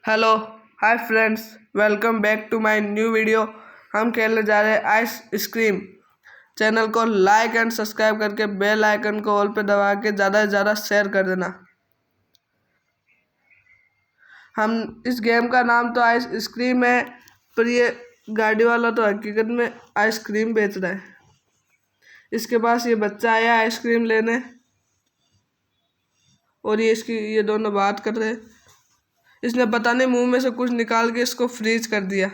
Hello hi friends, welcome back to my new video. हम खेलने जा रहे हैं आइस स्क्रीम। चैनल को लाइक एंड सब्सक्राइब करके बेल आइकन को ऑल पे दबा के ज़्यादा से ज़्यादा शेयर कर देना। हम इस गेम का नाम तो आइस स्क्रीम है, पर ये गाड़ी वाला तो हकीकत में आइसक्रीम बेच रहा है। इसके पास ये बच्चा आया आइसक्रीम लेने और ये दोनों बात कर रहे हैं। इसने पता नहीं मुंह में से कुछ निकाल के इसको फ्रीज कर दिया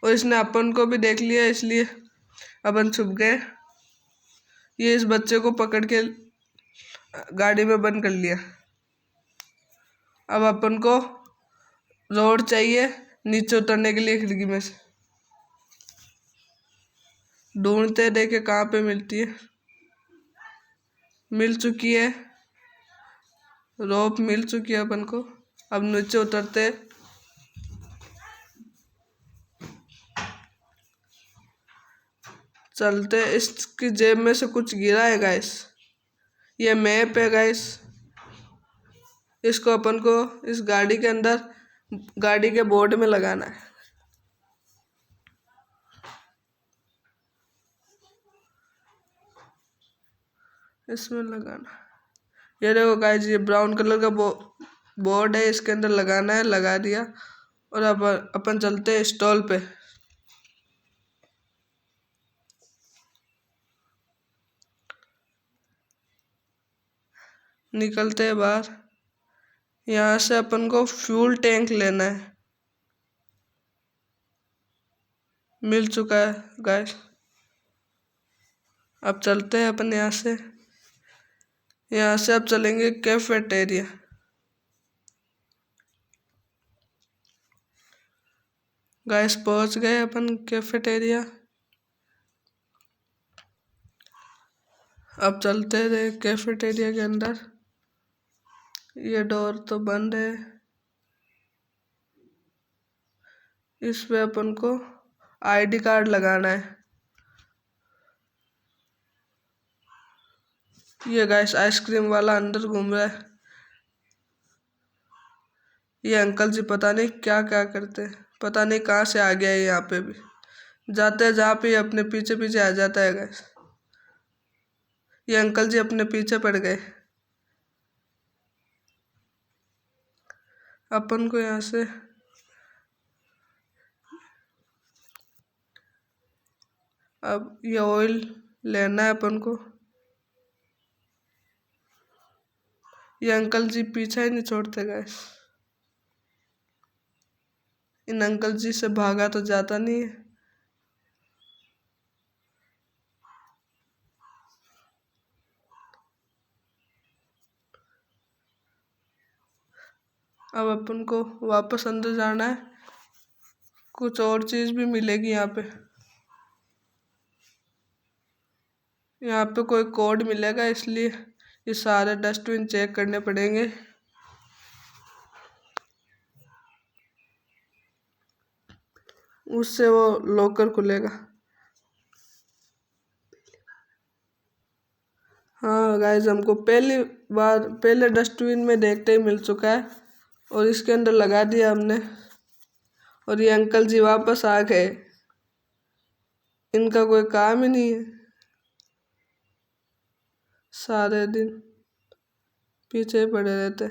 और इसने अपन को भी देख लिया, इसलिए अपन छुप गए। ये इस बच्चे को पकड़ के गाड़ी में बंद कर लिया। अब अपन को रोड चाहिए नीचे उतरने के लिए खिड़की में से। ढूंढते देखे कहाँ पे मिलती है। मिल चुकी है, रोप मिल चुकी है अपन को। अब नीचे उतरते चलते। इसकी जेब में से कुछ गिरा है गाइस। ये मैप है गाइस। इसको अपन को इस गाड़ी के अंदर गाड़ी के बोर्ड में लगाना है। इसमें लगाना। ये देखो गाइस, ये ब्राउन कलर का बोर्ड है, इसके अंदर लगाना है। लगा दिया और अब अपन चलते हैं स्टॉल पे। निकलते हैं बाहर। यहाँ से अपन को फ्यूल टैंक लेना है। मिल चुका है गाइस। अब चलते हैं अपन यहाँ से। अब चलेंगे कैफेटेरिया। गाइस पहुंच गए अपन कैफेटेरिया। अब चलते रहे कैफेटेरिया के अंदर। ये डोर तो बंद है। इस पे अपन को आईडी कार्ड लगाना है। ये गाइस आइसक्रीम वाला अंदर घूम रहा है। ये अंकल जी पता नहीं क्या क्या करते हैं, पता नहीं कहाँ से आ गया है। यहाँ पे भी जाते हैं जहाँ पे अपने पीछे पीछे आ जाता है गाइस। ये अंकल जी अपने पीछे पड़ गए। अपन को यहाँ से अब ये ऑयल लेना है अपन को। ये अंकल जी पीछा ही नहीं छोड़ते गाइस। इन अंकल जी से भागा तो जाता नहीं है। अब अपन को वापस अंदर जाना है। कुछ और चीज भी मिलेगी यहाँ पे। यहाँ पे कोई कोड मिलेगा, इसलिए ये सारे डस्टबिन चेक करने पड़ेंगे। उससे वो लॉकर खुलेगा। हाँ गाइस, हमको पहली बार पहले डस्टबिन में देखते ही मिल चुका है और इसके अंदर लगा दिया हमने। और ये अंकल जी वापस आ गए। इनका कोई काम ही नहीं है, सारे दिन पीछे पड़े रहते।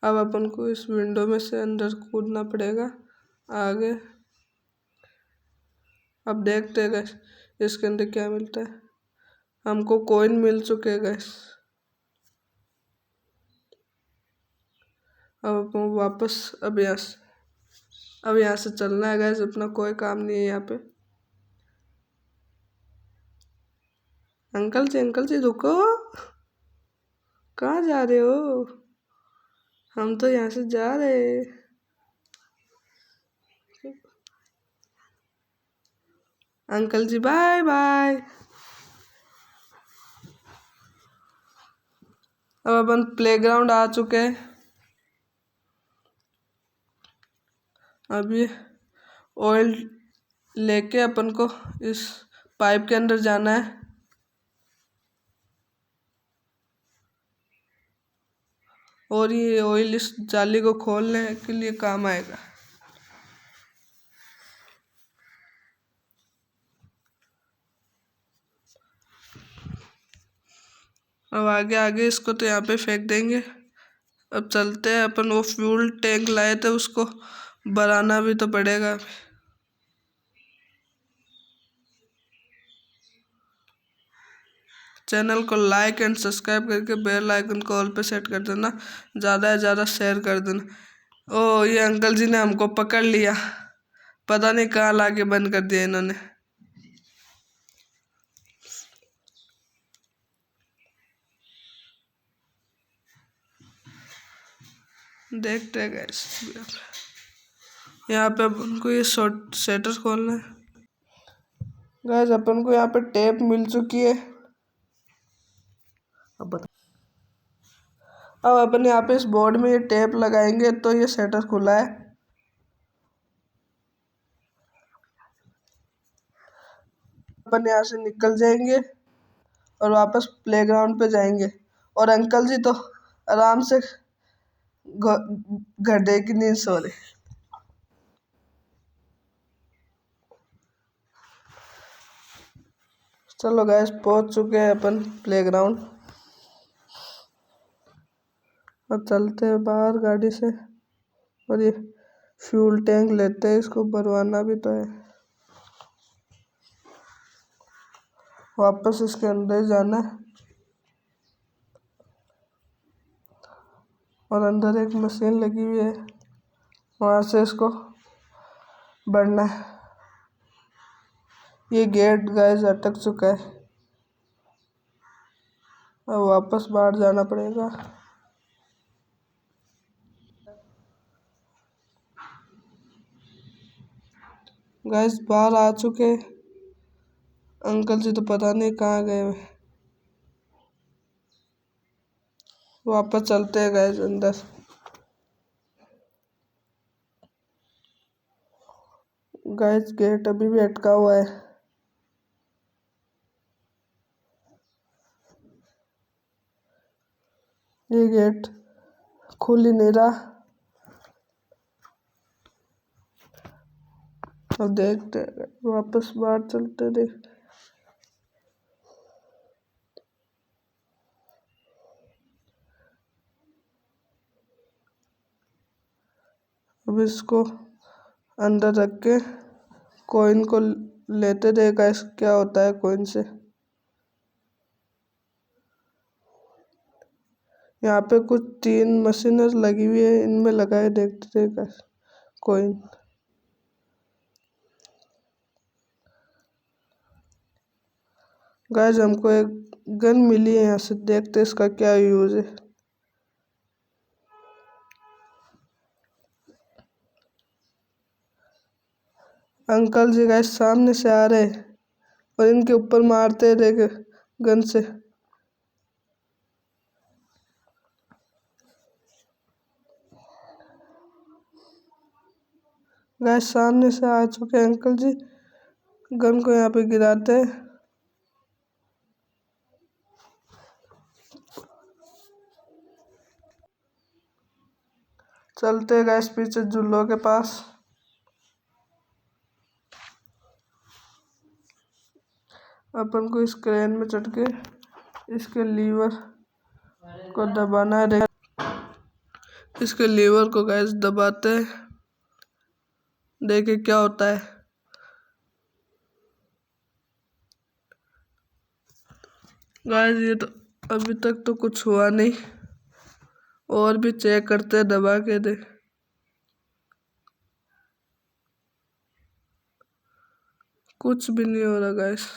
अब अपन को इस विंडो में से अंदर कूदना पड़ेगा आगे। अब देखते हैं गैस इसके अंदर क्या मिलता है। हमको कॉइन मिल चुके हैं गैस। अब अपन वापस अब यहाँ से चलना है गैस। अपना कोई काम नहीं है यहाँ पे। अंकल जी रुको, कहाँ जा रहे हो? हम तो यहाँ से जा रहे हैं। अंकल जी बाय बाय। अब अपन प्लेग्राउंड आ चुके हैं। अब ये ऑयल लेके अपन को इस पाइप के अंदर जाना है। और ये ऑयल इस जाली को खोलने के लिए काम आएगा। अब आगे आगे इसको तो यहाँ पे फेंक देंगे। अब चलते हैं, अपन वो फ्यूल टैंक लाए थे उसको भराना भी तो पड़ेगा। चैनल को लाइक एंड सब्सक्राइब करके बेल आइकन को ऑल पे सेट कर देना, ज़्यादा से ज़्यादा शेयर कर देना। ओ ये अंकल जी ने हमको पकड़ लिया, पता नहीं कहाँ लाके बंद कर दिया इन्होंने। देखते हैं गैस, यहाँ पे अपन को ये शॉर्ट शटर खोलना है। गैस अपन को यहाँ पे टेप मिल चुकी है। अब अपन यहाँ पे इस बोर्ड में ये टेप लगाएंगे तो ये शटर खुला है। अपन यहाँ से निकल जाएंगे और वापस प्लेग्राउंड पे जाएंगे। और अंकल जी तो आराम से गड्ढे की नींद सो रहे। चलो गैस पहुंच चुके हैं अपन प्लेग्राउंड। अब चलते हैं बाहर गाड़ी से और ये फ्यूल टैंक लेते हैं, इसको भरवाना भी तो है। वापस इसके अंदर जाना है और अंदर एक मशीन लगी हुई है, वहाँ से इसको भरना है। ये गेट गैस अटक चुका है, अब वापस बाहर जाना पड़ेगा। गैस बाहर आ चुके, अंकल जी तो पता नहीं कहाँ गए हुए। वापस चलते हैं गैस अंदर। गैस गेट अभी भी अटका हुआ है। ये गेट खुल ही नहीं रहा। अब देखते हैं, वापस बाहर चलते देख। अब इसको अंदर रख के कॉइन को लेते देखा इस क्या होता है कॉइन से। यहाँ पे कुछ 3 मशीनें लगी हुई है, इनमें लगाए देखते देखा कॉइन। गाइस हमको एक गन मिली है, यहाँ से देखते इसका क्या यूज है। अंकल जी गाइस सामने से आ रहे और इनके ऊपर मारते देखे गन से। गाइस सामने से आ चुके अंकल जी, गन को यहाँ पे गिराते हैं। चलते गैस पीछे जुल्लो के पास। अपन को इस क्रेन में चढ़ के इसके लीवर को दबाना है। इसके लीवर को गैस दबाते हैं, देखे क्या होता है। गैस ये तो अभी तक तो कुछ हुआ नहीं, और भी चेक करते हैं दबा के दे। कुछ भी नहीं हो रहा गैस,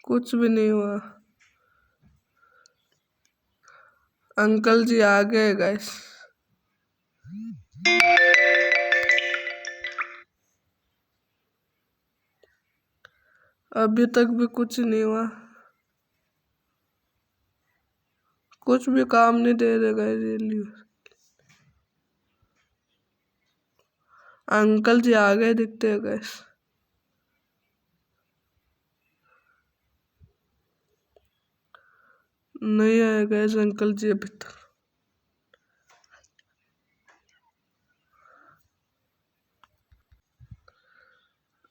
कुछ भी नहीं हुआ। अंकल जी आ गए गैस। अभी तक भी कुछ नहीं हुआ, कुछ भी काम नहीं दे रहे गैस ये लीवर। अंकल जी आ गए दिखते हैं गैस। नहीं आया गैस अंकल जी अभी तक।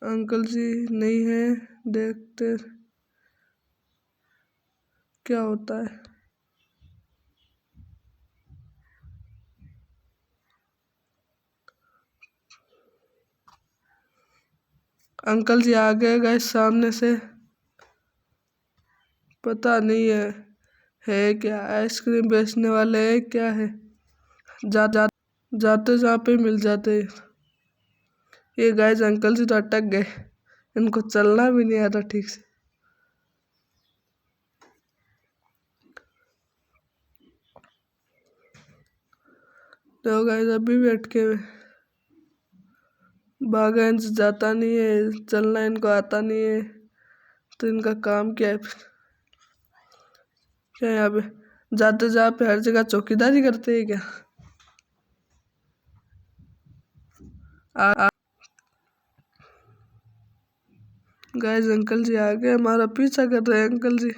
अंकल जी नहीं है, देखते क्या होता है। अंकल जी आ गए गैस सामने से। पता नहीं है क्या, आइसक्रीम बेचने वाले है क्या है। जाते जहाँ पे मिल जाते। ये गाइस अंकल जी तो अटक गए, इनको चलना भी नहीं आता ठीक से। तो गाइस अभी भी अटके हुए। भागा इनसे जाता नहीं है, चलना इनको आता नहीं है, तो इनका काम क्या है फिर। क्या यहाँ पे जाते जहाँ पे हर जगह चौकीदारी करते हैं क्या। गाइस अंकल जी आ गए, हमारा पीछा कर रहे हैं अंकल जी।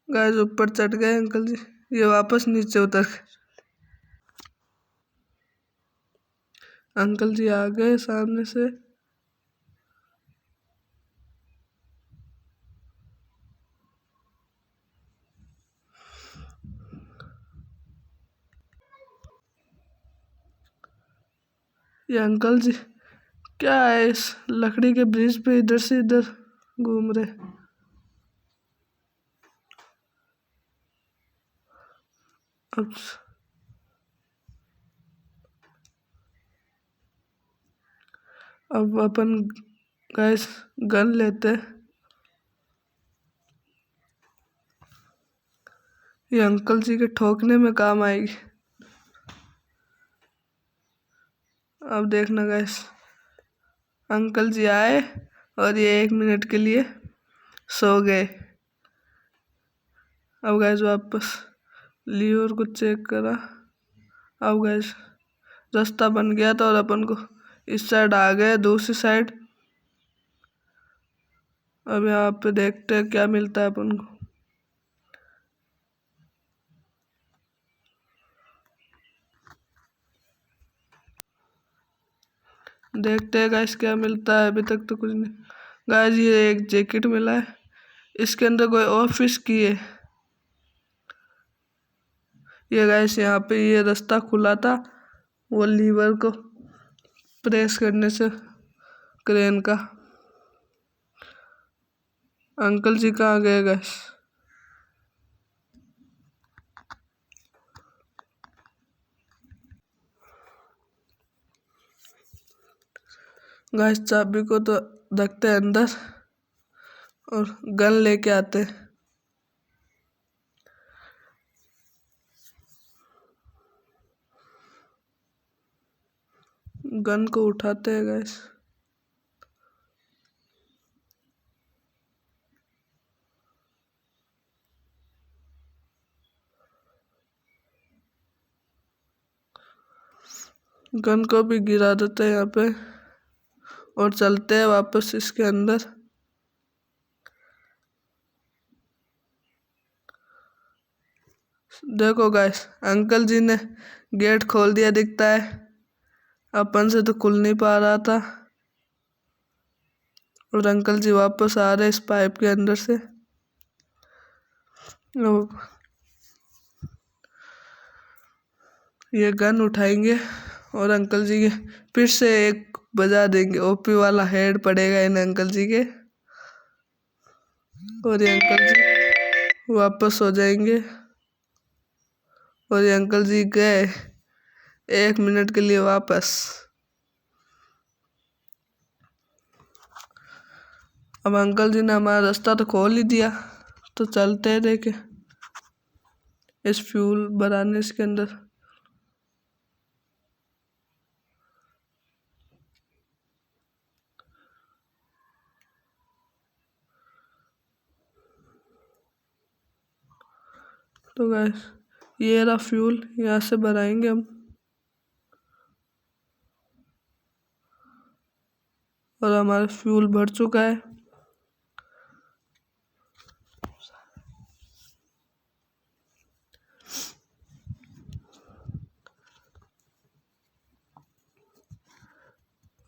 गाइस ऊपर चढ़ गए अंकल जी, ये वापस नीचे उतर गए। अंकल जी आ गए सामने से। ये अंकल जी क्या है, इस लकड़ी के ब्रिज पे इधर से इधर घूम रहे। अब अपन गैस गन लेते। ये अंकल जी के ठोकने में काम आएगी। अब देखना गैस, अंकल जी आए और ये 1 मिनट के लिए सो गए। अब गैस वापस लीवर को चेक करा। अब गैस रास्ता बन गया था और अपन को इस साइड आ गए, दूसरी साइड। अब यहाँ पे देखते हैं क्या मिलता है अपन को। देखते हैं गाइस क्या मिलता है, अभी तक तो कुछ नहीं। गाइस ये एक जैकेट मिला है, इसके अंदर कोई ऑफिस की है। ये गाइस यहाँ पे ये रास्ता खुला था, वो लीवर को प्रेस करने से क्रेन का। अंकल जी कहाँ गए गाइस। गाइस चाबी को तो रखते हैं अंदर और गन लेके आते हैं। गन को उठाते हैं गाइस। गन को भी गिरा देते हैं यहाँ पे और चलते हैं वापस इसके अंदर। देखो गाइस अंकल जी ने गेट खोल दिया दिखता है, अपन से तो खुल नहीं पा रहा था। और अंकल जी वापस आ रहे इस पाइप के अंदर से। अब ये गन उठाएंगे और अंकल जी के फिर से एक बजा देंगे, ओपी वाला हेड पड़ेगा इन अंकल जी के और ये अंकल जी वापस हो जाएंगे। और ये अंकल जी गए 1 मिनट के लिए वापस। अब अंकल जी ने हमारा रास्ता तो खोल ही दिया, तो चलते हैं देखे इस फ्यूल भराने इसके अंदर। तो गैस ये रहा फ्यूल, यहाँ से भराएंगे हम। और हमारा फ्यूल भर चुका है।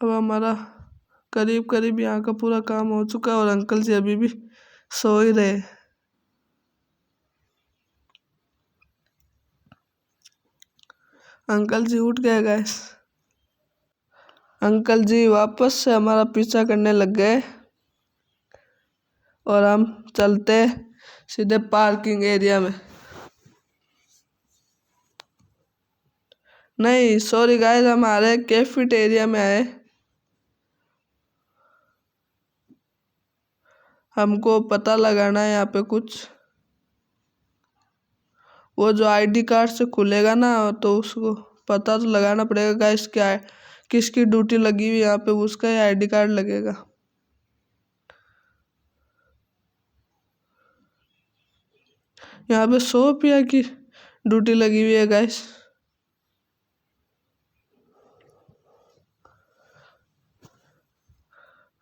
अब हमारा करीब करीब यहाँ का पूरा काम हो चुका है और अंकल जी अभी भी सो ही रहे। अंकल जी उठ गए गैस। अंकल जी वापस से हमारा पीछा करने लग गए और हम चलते सीधे पार्किंग एरिया में। नहीं सॉरी गाइस, हम आ रहे कैफेटेरिया में आए। हमको पता लगाना है यहाँ पे कुछ। वो जो आईडी कार्ड से खुलेगा ना, तो उसको पता तो लगाना पड़ेगा गाइस क्या है, किसकी ड्यूटी लगी हुई यहाँ पे, उसका ही आईडी कार्ड लगेगा। यहाँ पे 100 रुपया की ड्यूटी लगी हुई है गाइस।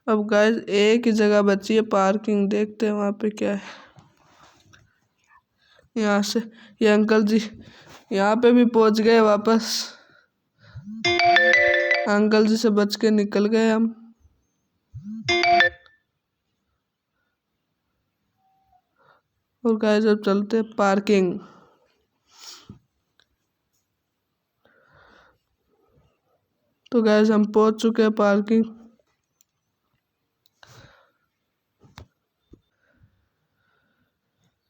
अब गाइस एक ही जगह बची है पार्किंग, देखते हैं वहाँ पे क्या है। यहाँ से ये अंकल जी यहाँ पे भी पहुँच गए वापस। अंकल जी से बच के निकल गए हम। और गाइस अब चलते पार्किंग। तो गाइस हम पहुँच चुके हैं पार्किंग।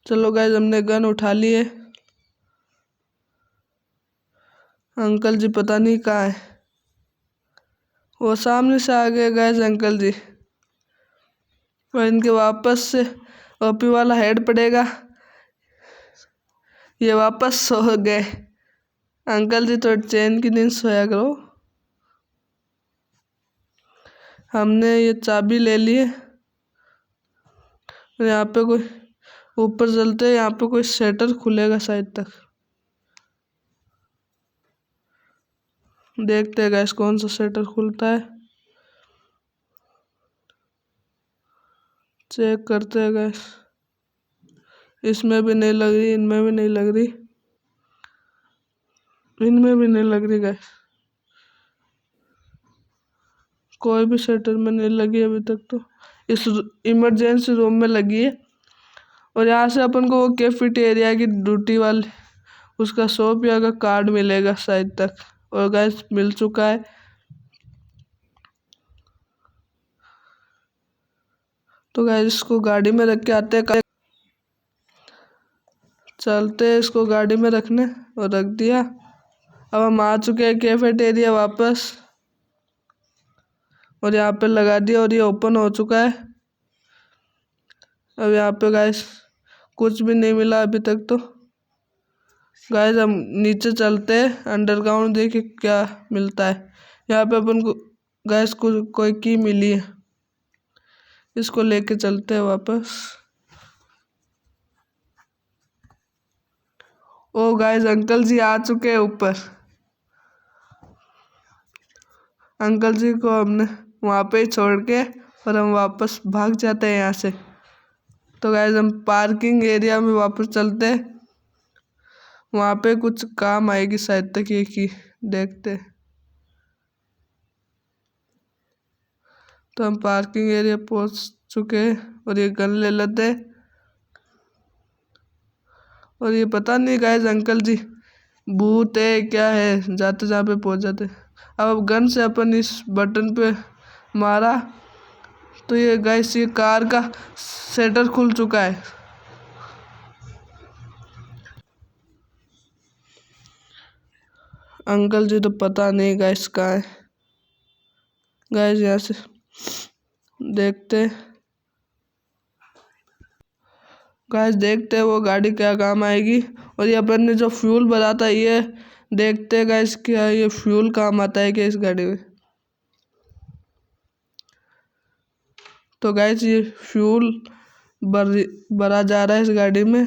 चलो गाइस हमने गन उठा ली है। अंकल जी पता नहीं कहाँ है, वो सामने से आ गए गाइस अंकल जी। और इनके वापस से ओपी वाला हेड पड़ेगा। ये वापस सो गए। अंकल जी तो चैन की नींद सोया करो। हमने ये चाबी ले ली है। यहाँ पे कोई ऊपर चलते हैं, यहाँ पे कोई शटर खुलेगा शायद तक। देखते हैं गैस कौन सा शटर खुलता है, चेक करते हैं गैस। इसमें भी नहीं लग रही, इनमें भी नहीं लग रही, इनमें भी नहीं लग रही गैस। कोई भी शटर में नहीं लगी अभी तक। तो इस इमरजेंसी रूम में लगी है। और यहाँ से अपन को वो कैफेटेरिया की ड्यूटी वाले उसका 100 रुपया का कार्ड मिलेगा शायद तक। और गैस मिल चुका है। तो गैस इसको गाड़ी में रख के आते हैं। चलते हैं इसको गाड़ी में रखने, और रख दिया। अब हम आ चुके हैं कैफेटेरिया वापस, और यहाँ पे लगा दिया और ये ओपन हो चुका है। अब यहाँ पे गैस कुछ भी नहीं मिला अभी तक। तो गैस हम नीचे चलते हैं अंडरग्राउंड, देखे क्या मिलता है। यहाँ पे अपन को गैस कोई की मिली है, इसको लेके चलते हैं वापस। ओ गाइस अंकल जी आ चुके हैं ऊपर। अंकल जी को हमने वहाँ पे ही छोड़ के और हम वापस भाग जाते हैं यहाँ से। तो गाइस हम पार्किंग एरिया में वापस चलते हैं, वहाँ पे कुछ काम आएगी शायद तक ये की, देखते हैं। तो हम पार्किंग एरिया पहुँच चुके हैं और ये गन ले लेते हैं। और ये पता नहीं गाइस अंकल जी भूत है क्या है, जाते जहाँ पे पहुँच जाते। अब गन से अपन इस बटन पे मारा तो ये गाइस ये कार का शटर खुल चुका है। अंकल जी तो पता नहीं गाइस कहाँ है। गाइस यहाँ से देखते, गाइस देखते हैं वो गाड़ी क्या काम आएगी। और ये अपन ने जो फ्यूल भरा था ये देखते हैं गाइस, क्या ये फ्यूल काम आता है क्या इस गाड़ी में। तो गाइस ये फ्यूल भरा जा रहा है इस गाड़ी में।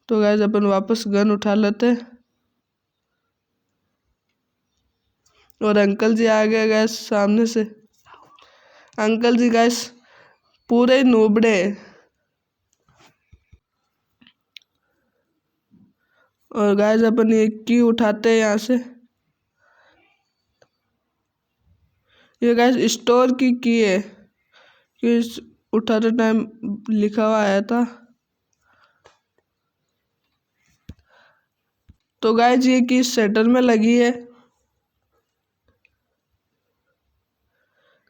तो गाइस अपन वापस गन उठा लेते हैं। और अंकल जी आ गए गैस सामने से। अंकल जी गैस पूरे नूबड़े। और गैस अपन ये की उठाते हैं यहाँ से। ये गाइस स्टोर की है कि उठाते टाइम लिखा हुआ आया था। तो गाइस ये की शटर में लगी है।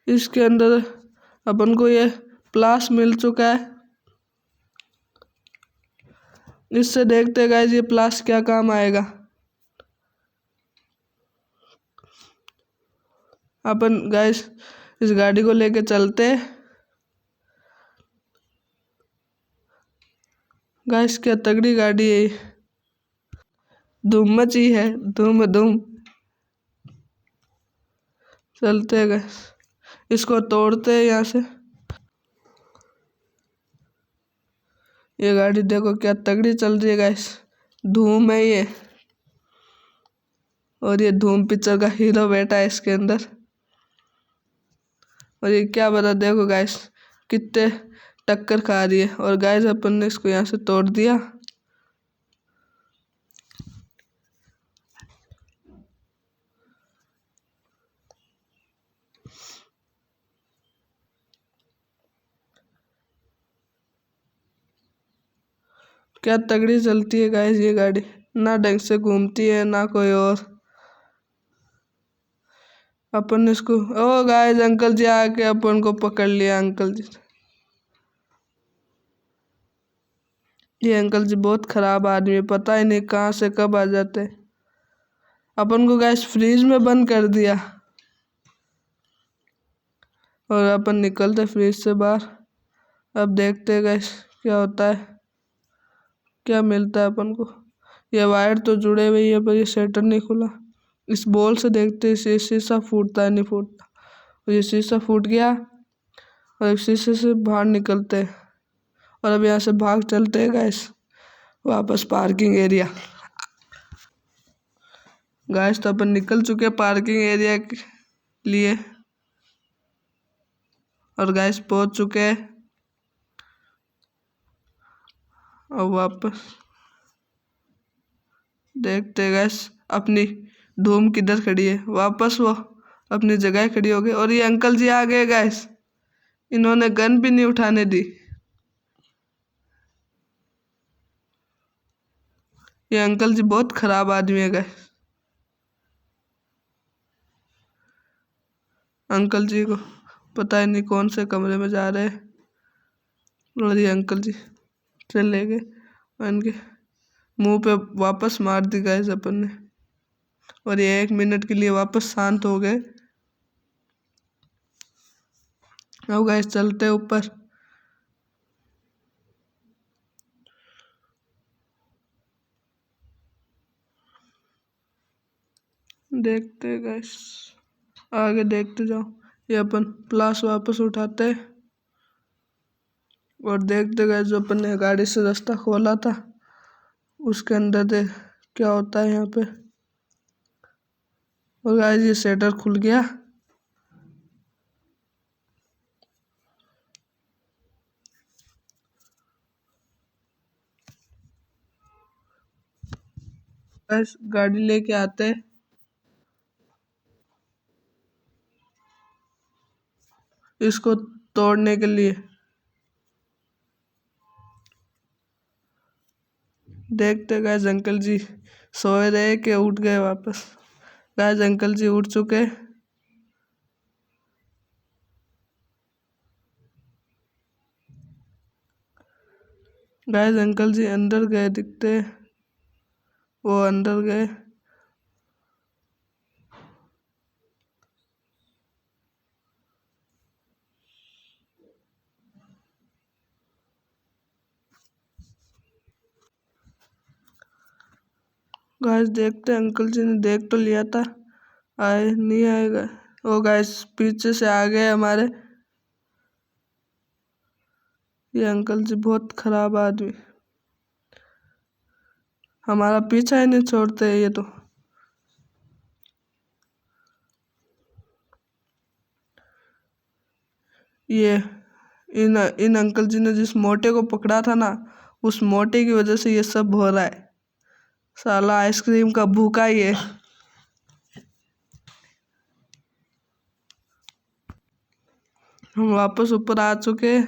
इसके अंदर अपन को ये प्लास मिल चुका है। इससे देखते हैं गाइस ये प्लास क्या काम आएगा। अपन गाइस इस गाड़ी को लेके चलते हैं। गाइस क्या तगड़ी गाड़ी है ये। धूम मची है, धूम धूम। चलते हैं गाइस, इसको तोड़ते हैं यहाँ से। ये गाड़ी देखो क्या तगड़ी चल रही है गाइस। धूम है ये, और ये धूम पिक्चर का हीरो बैठा है इसके अंदर। और ये क्या बता, देखो गाइस कितने टक्कर खा रही है। और गाइस अपन ने इसको यहाँ से तोड़ दिया। क्या तगड़ी चलती है गाइस ये गाड़ी, ना ढंग से घूमती है ना कोई और। अपन ने इसको, ओ गाइस अंकल जी आके अपन को पकड़ लिया अंकल जी। ये अंकल जी बहुत खराब आदमी है, पता ही नहीं कहाँ से कब आ जाते। अपन को गैस फ्रीज में बंद कर दिया और अपन निकलते फ्रीज से बाहर। अब देखते गैस क्या होता है, क्या मिलता है अपन को। ये वायर तो जुड़े हुए है पर ये शटर नहीं खुला। इस बॉल से देखते इसे शीशा फूटता है नहीं फूटता। और ये शीशा फूट गया और शीशे से बाहर निकलते हैं। और अब यहाँ से भाग चलते हैं गैस वापस पार्किंग एरिया। गैस तो अपन निकल चुके हैं पार्किंग एरिया के लिए और गैस पहुंच चुके हैं। और वापस देखते हैं गैस अपनी धूम किधर खड़ी है। वापस वो अपनी जगह खड़ी हो गई और ये अंकल जी आ गए गैस। इन्होंने गन भी नहीं उठाने दी। ये अंकल जी बहुत खराब आदमी है गैस। अंकल जी को पता ही नहीं कौन से कमरे में जा रहे हैं। और ये अंकल जी चले गए, उनके मुंह पे वापस मार दी गैस अपन ने। और ये 1 मिनट के लिए वापस शांत हो गए। अब गैस चलते ऊपर। देखते गैस आगे देखते जाओ। ये अपन प्लास वापस उठाते हैं और देखते गए जो अपन ने गाड़ी से रास्ता खोला था उसके अंदर दे क्या होता है यहाँ पे। और गाइस ये शटर खुल गया। गाइस गाड़ी लेके आते हैं इसको तोड़ने के लिए। देखते गाइस अंकल जी सोए रहे कि उठ गए वापस। गाइस अंकल जी उठ चुके। गाइस अंकल जी अंदर गए दिखते, वो अंदर गए। गाइस देखते अंकल जी ने देख तो लिया था, आए नहीं आएगा। वो गाइस पीछे से आ गए हमारे। ये अंकल जी बहुत खराब आदमी, हमारा पीछा ही नहीं छोड़ते ये तो। ये इन इन अंकल जी ने जिस मोटे को पकड़ा था ना, उस मोटे की वजह से ये सब हो रहा है। साला आइसक्रीम का भूखा ही है। हम वापस ऊपर आ चुके।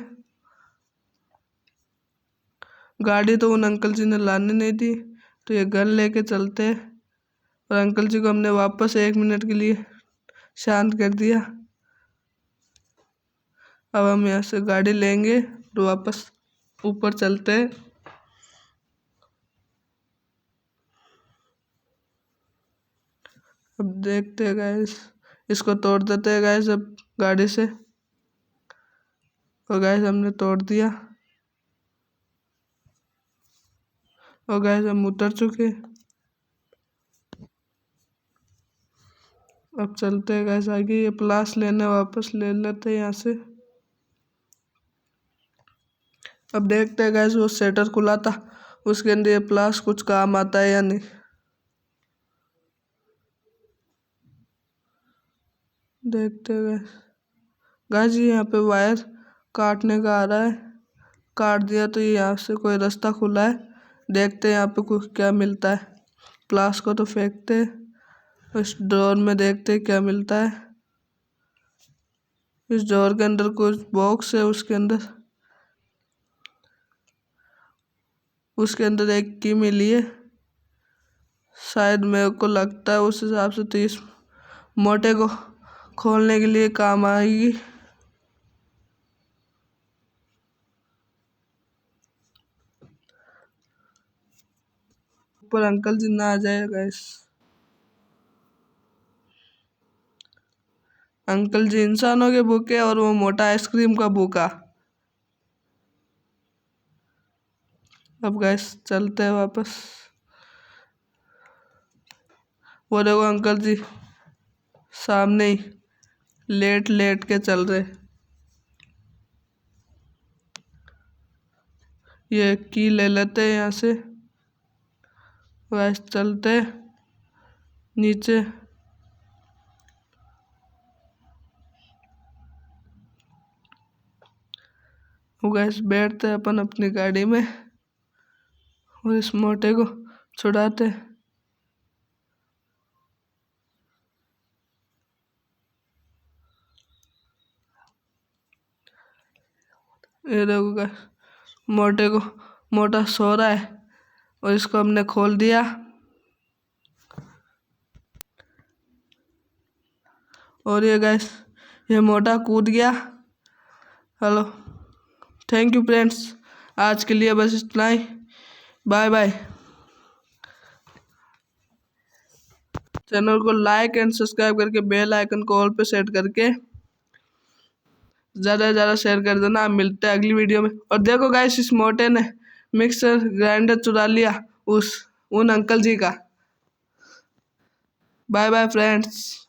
गाड़ी तो उन अंकल जी ने लाने नहीं दी, तो ये घर लेके चलते। और अंकल जी को हमने वापस 1 मिनट के लिए शांत कर दिया। अब हम यहाँ से गाड़ी लेंगे तो वापस ऊपर चलते हैं। अब देखते हैं गाइस, इसको तोड़ देते हैं गाइस अब गाड़ी से। और गाइस हमने तोड़ दिया। और गाइस हम उतर चुके। अब चलते हैं गाइस आगे, ये प्लास लेने वापस ले लेते हैं यहाँ से। अब देखते हैं गाइस, वो शटर खुला था, उसके अंदर ये प्लास कुछ काम आता है या नहीं। देखते हैं गाइस। गाइस ये यहाँ पे वायर काटने का आ रहा है, काट दिया तो ये यहाँ से कोई रास्ता खुला है। देखते हैं यहाँ पे कुछ क्या मिलता है। प्लास को तो फेंकते हैं, इस ड्रॉर में देखते हैं क्या मिलता है। इस ड्रॉर के अंदर कुछ बॉक्स है, उसके अंदर एक की मिली है। शायद मेरे को लगता है उस हिसाब से तो इस मोटे को खोलने के लिए काम आएगी। ऊपर अंकल जी ना आ जाए गाइस। अंकल जी इंसानों के भूखे और वो मोटा आइसक्रीम का भूखा। अब गैस चलते हैं वापस। वो देखो अंकल जी सामने ही लेट लेट के चल रहे। ये की ले लेते हैं यहाँ से। वैसे चलते नीचे। वो गैस बैठते अपन अपनी गाड़ी में और इस मोटे को छुड़ाते। ये देखो गैस, मोटा सो रहा है और इसको हमने खोल दिया। और ये गैस, ये मोटा कूद गया। हेलो, थैंक यू फ्रेंड्स, आज के लिए बस इतना ही। Bye bye. चैनल को लाइक एंड सब्सक्राइब करके बेल आइकन को ऑल पे सेट करके ज़्यादा से ज़्यादा शेयर कर देना। मिलते हैं अगली वीडियो में। और देखो गाइस, इस मोटे ने मिक्सर ग्राइंडर चुरा लिया उन अंकल जी का। Bye bye friends.